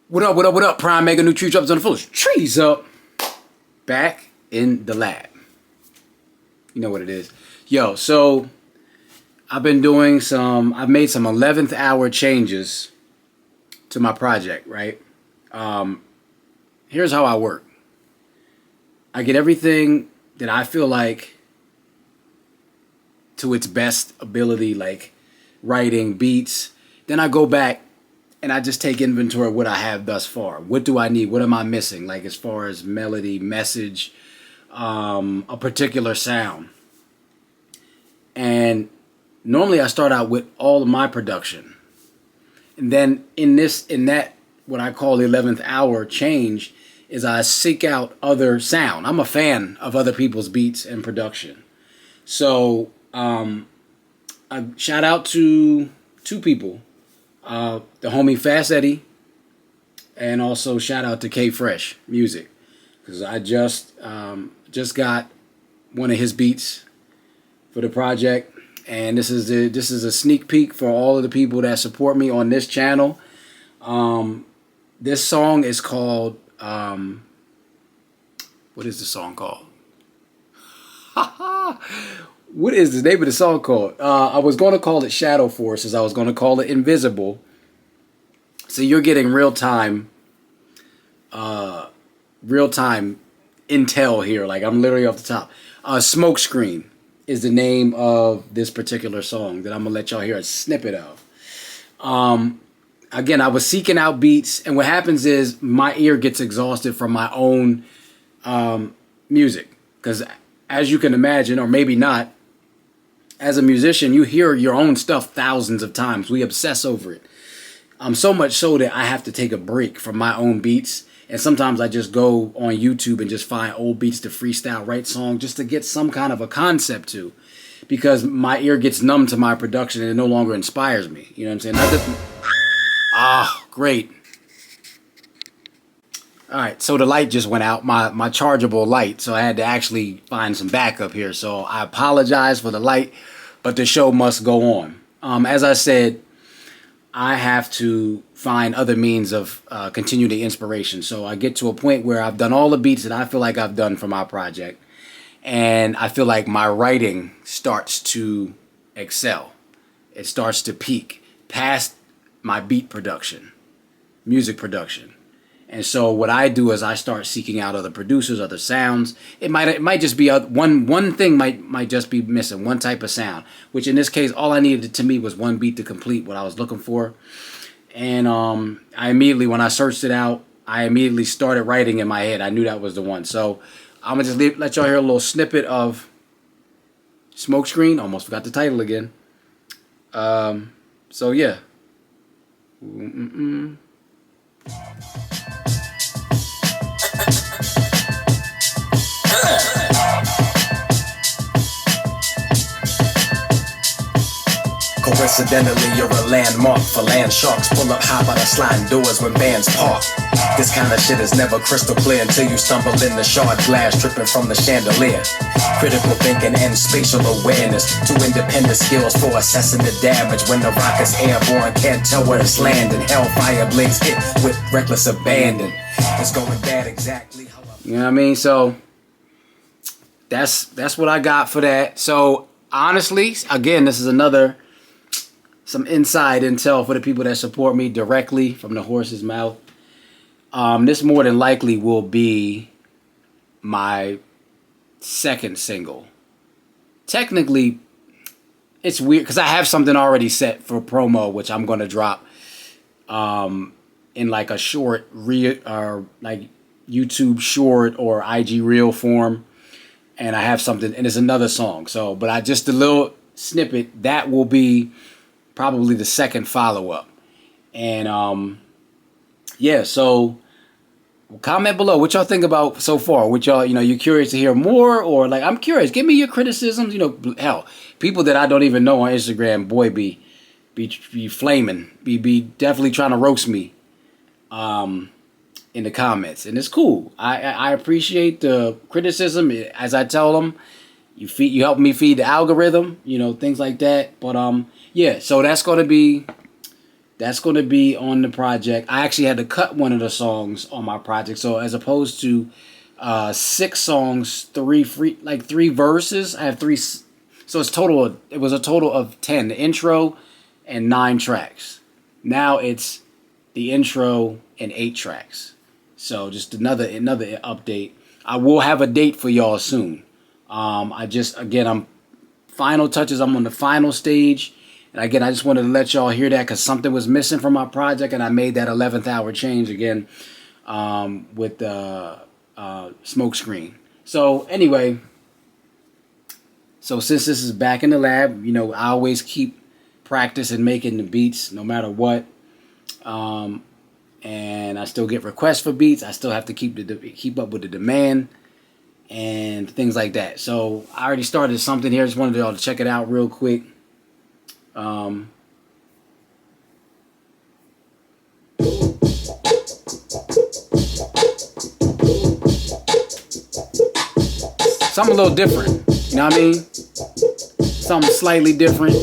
What up, what up, what up? Prime Mega new tree drops on the fullest. Trees up. Back in the lab. You know what it is. Yo, so I've made some 11th hour changes to my project, right? Here's how I work. I get everything that I feel like to its best ability, like writing, beats. Then I go back and I just take inventory of what I have thus far. What do I need? What am I missing? Like as far as melody, message, a particular sound. And normally I start out with all of my production. And then in that what I call the 11th hour change is I seek out other sound. I'm a fan of other people's beats and production. So I shout out to two people. The homie Fast Eddie, and also shout out to K Fresh Music, because I just got one of his beats for the project, and this is a sneak peek for all of the people that support me on this channel. This song is called what is the song called? What is the name of the song called? I was going to call it Shadow Forces. I was going to call it Invisible. So you're getting real time intel here. Like I'm literally off the top. Smokescreen is the name of this particular song that I'm going to let y'all hear a snippet of. Again, I was seeking out beats, and what happens is my ear gets exhausted from my own music. Because as you can imagine, or maybe not, as a musician, you hear your own stuff thousands of times. We obsess over it. So much so that I have to take a break from my own beats. And sometimes I just go on YouTube and just find old beats to freestyle, write songs, just to get some kind of a concept to. Because my ear gets numb to my production and it no longer inspires me. You know what I'm saying? Great. Alright, so the light just went out, my chargeable light, so I had to actually find some backup here. So I apologize for the light, but the show must go on. As I said, I have to find other means of continuing inspiration. So I get to a point where I've done all the beats that I feel like I've done for my project, and I feel like my writing starts to excel. It starts to peak past my beat production, music production. And so what I do is I start seeking out other producers, other sounds. It might just be one thing might just be missing, one type of sound, which in this case, all I needed to me was one beat to complete what I was looking for. And I immediately, when I searched it out, I immediately started writing in my head. I knew that was the one. So I'm going to just let y'all hear a little snippet of Smokescreen. Almost forgot the title again. So yeah. Coincidentally, you're a landmark for land sharks. Pull up high by the sliding doors when bands park. This kind of shit is never crystal clear until you stumble in the shard glass dripping from the chandelier. Critical thinking and spatial awareness, two independent skills for assessing the damage. When the rock is airborne, can't tell where it's landing. Hellfire blaze hit with reckless abandon. It's going bad exactly how You know what I mean? So that's what I got for that. So honestly, again, this is some inside intel for the people that support me directly from the horse's mouth. This more than likely will be my second single. Technically, it's weird because I have something already set for promo, which I'm going to drop in like a short, like YouTube short or IG reel form. And I have something, and it's another song. So, but I just a little snippet, that will be probably the second follow-up. And yeah, so comment below what y'all think about so far. What y'all, you curious to hear more, or like I'm curious. Give me your criticisms. Hell, people that I don't even know on Instagram, boy, be flaming, be definitely trying to roast me in the comments, and it's cool. I appreciate the criticism. As I tell them, you help me feed the algorithm, things like that. But yeah, so that's going to be That's going to be on the project. I actually had to cut one of the songs on my project. So as opposed to 6 songs, three verses, I have 3. So it was a total of 10. The intro and 9 tracks. Now it's the intro and 8 tracks. So just another update. I will have a date for y'all soon. I'm final touches. I'm on the final stage. And again, I just wanted to let y'all hear that because something was missing from my project, and I made that 11th hour change again with the Smokescreen. So anyway, since this is back in the lab, I always keep practicing making the beats no matter what. And I still get requests for beats. I still have to keep up with the demand and things like that. So I already started something here. Just wanted y'all to check it out real quick. Something a little different. You know what I mean? Something slightly different.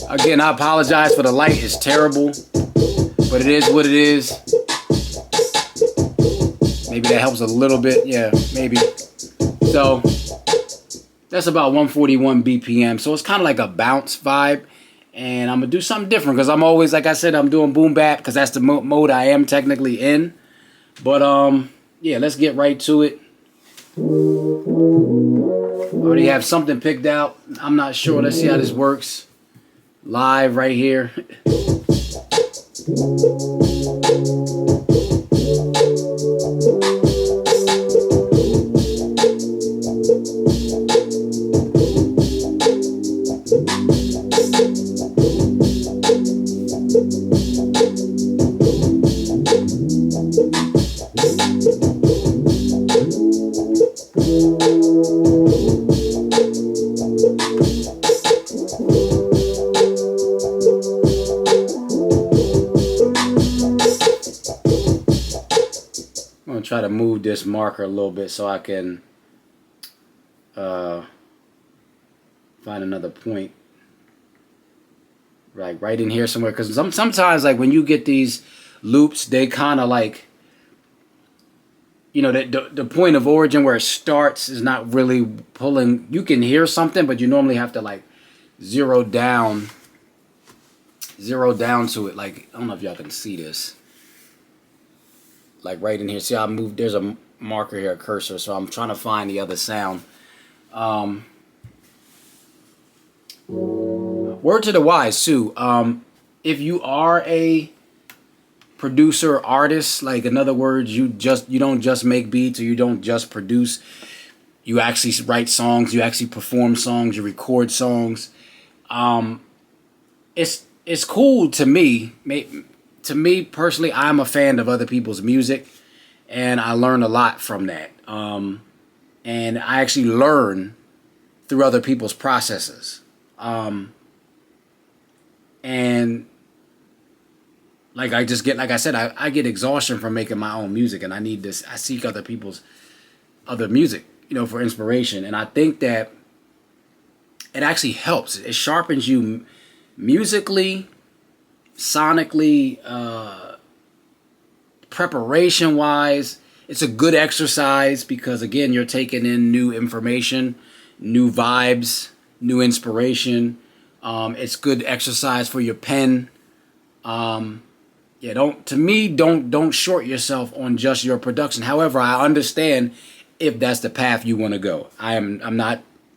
Again, I apologize for the light. It's terrible, but it is what it is. Maybe that helps a little bit. Yeah, maybe. So that's about 141 BPM. So it's kind of like a bounce vibe. And I'm going to do something different because I'm always, like I said, I'm doing boom bap because that's the mode I am technically in. But yeah, let's get right to it. Already have something picked out. I'm not sure. Let's see how this works. Live right here. Try to move this marker a little bit so I can find another point, right in here somewhere, because sometimes like when you get these loops, they kind of like, the point of origin where it starts is not really pulling. You can hear something, but you normally have to like zero down to it. Like, I don't know if y'all can see this. Like right in here. See how I moved? There's a marker here, a cursor. So I'm trying to find the other sound. Word to the wise too. If you are a producer, artist, like in other words, you don't just make beats or you don't just produce. You actually write songs. You actually perform songs. You record songs. It's cool to me. To me personally, I'm a fan of other people's music, and I learn a lot from that. And I actually learn through other people's processes. And like I get exhaustion from making my own music, and I seek other people's other music, for inspiration. And I think that it actually helps. It sharpens you musically, sonically, preparation wise. It's a good exercise because again, you're taking in new information, new vibes, new inspiration. It's good exercise for your pen. Don't short yourself on just your production. However, I understand if that's the path you want to go. I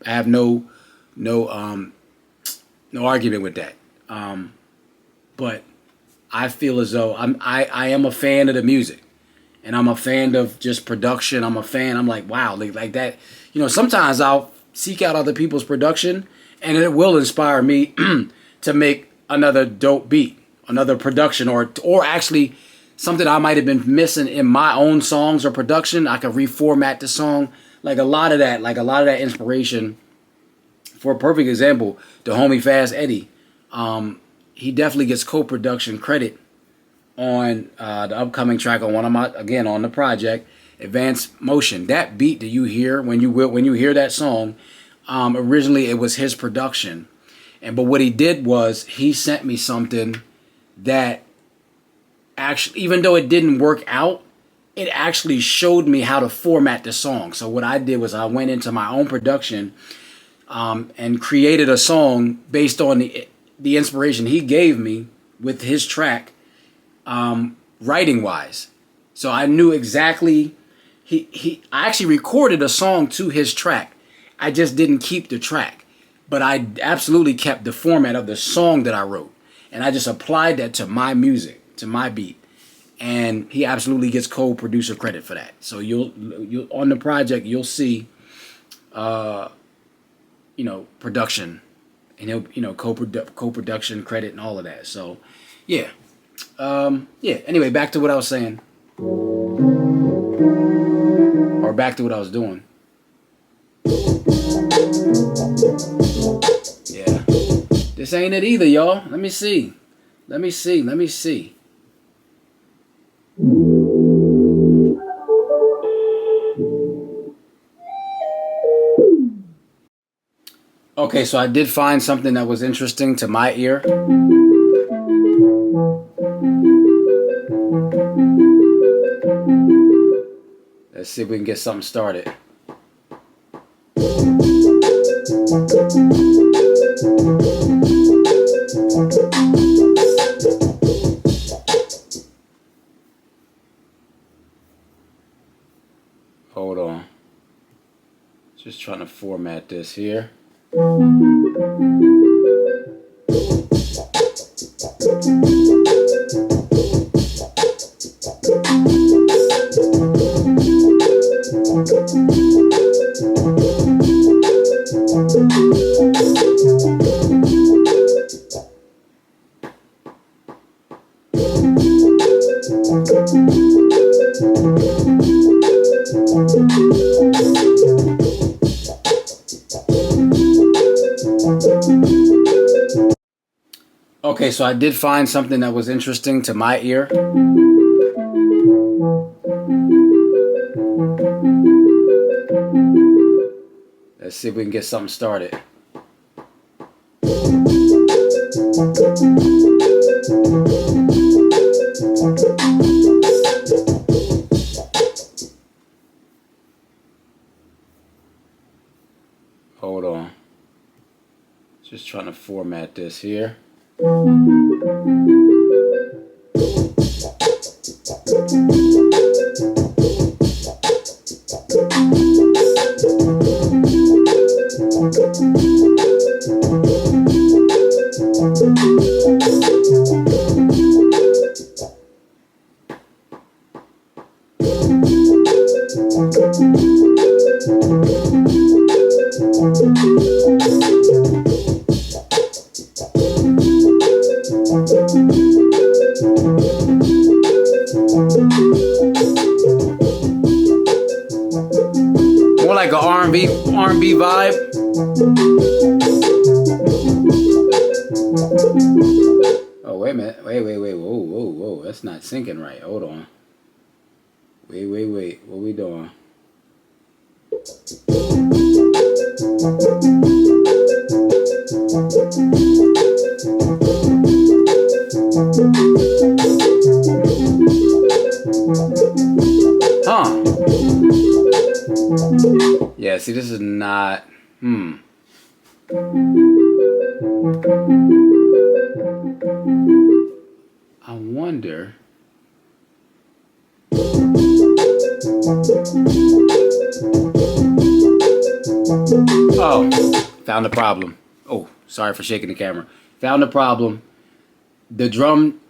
have no argument with that. But I feel as though I am a fan of the music, and I'm a fan of just production. I'm like, wow, like that. Sometimes I'll seek out other people's production, and it will inspire me to make another dope beat, another production, or actually something I might have been missing in my own songs or production. I could reformat the song. Like a lot of that inspiration. For a perfect example, the homie Fast Eddie. He definitely gets co-production credit on the upcoming track on on the project, Advanced Motion. That beat that you hear when you hear that song, originally it was his production, But what he did was he sent me something that actually, even though it didn't work out, it actually showed me how to format the song. So what I did was I went into my own production and created a song based on the inspiration he gave me with his track, writing wise. So I knew exactly. I actually recorded a song to his track. I just didn't keep the track, but I absolutely kept the format of the song that I wrote, and I just applied that to my music, to my beat. And he absolutely gets co-producer credit for that. So you'll on the project you'll see, production, and he'll co-production credit and all of that. So, yeah. Anyway, back to what I was saying, or back to what I was doing. Yeah, this ain't it either, y'all. Let me see. Okay, so I did find something that was interesting to my ear. Let's see if we can get something started. Hold on. Just trying to format this here. Okay, so I did find something that was interesting to my ear. Let's see if we can get something started. Hold on. Just trying to format this here. More like a R&B vibe. Oh, wait a minute. Wait. Whoa. That's not syncing right. Hold on. Wait. What we doing? Huh. Yeah, see, this is not... I wonder... Oh, found the problem. Oh, sorry for shaking the camera. Found the problem. The drum...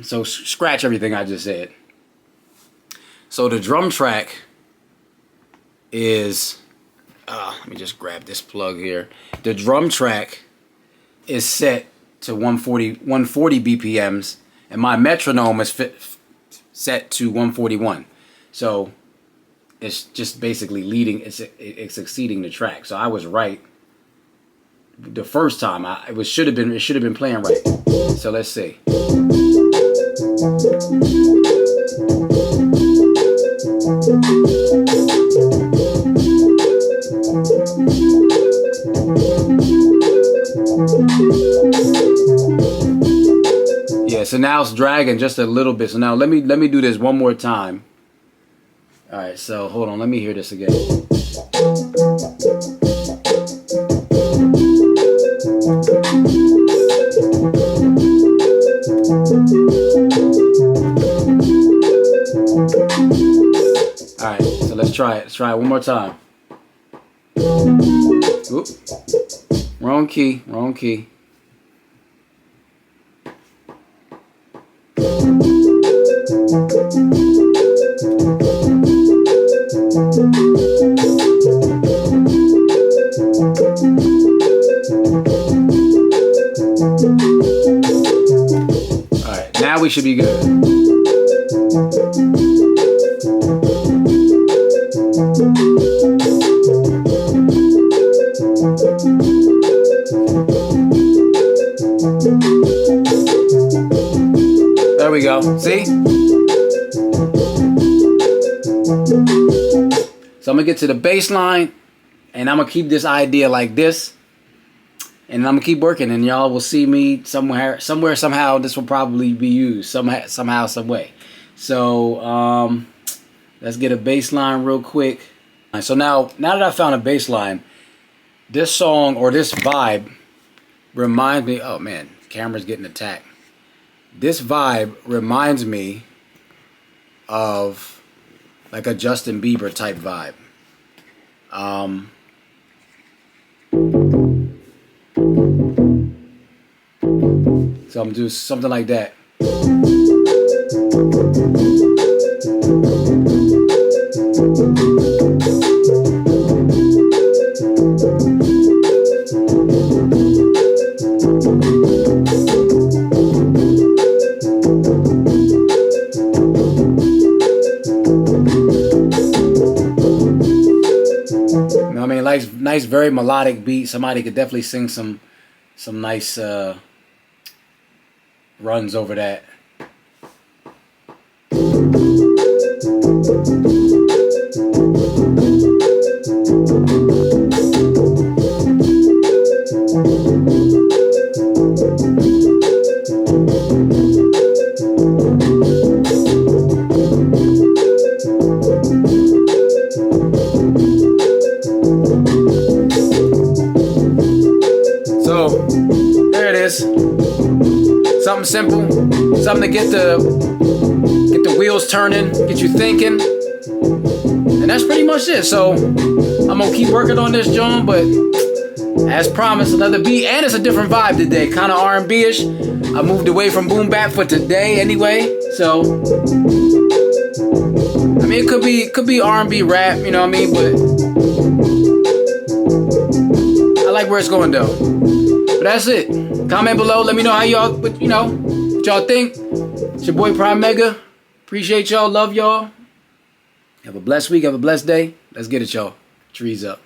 So scratch everything I just said. So the drum track is... let me just grab this plug here. The drum track is set to 140 BPMs, and my metronome is set to 141. So it's just basically leading. It's exceeding the track. So I was right the first time. It should have been playing right. So let's see. so now it's dragging just a little bit. So now let me do this one more time. All right, so hold on, let me hear this again. All right, so let's try it. Let's try it one more time. Oop. Wrong key, wrong key. Alright, now we should be good. There we go. See? So I'm gonna get to the bass line, and I'm gonna keep this idea like this, and I'm gonna keep working, and y'all will see me somewhere, somehow. This will probably be used somehow, some way. So let's get a bass line real quick. So now that I found a bass line, this song or this vibe reminds me. Oh man, camera's getting attacked. This vibe reminds me of like a Justin Bieber type vibe. So I'm doing something like that. Nice, very melodic beat. Somebody could definitely sing some nice runs over that. Something simple, something to get the wheels turning, get you thinking, and that's pretty much it. So I'm gonna keep working on this, John, but as promised, another beat, and it's a different vibe today, kind of R&B-ish. I moved away from boom bap for today, anyway. So I mean, it could be R&B rap, you know what I mean? But I like where it's going though. But that's it. Comment below. Let me know how y'all, what y'all think. It's your boy Prime Mega. Appreciate y'all. Love y'all. Have a blessed week. Have a blessed day. Let's get it, y'all. Trees up.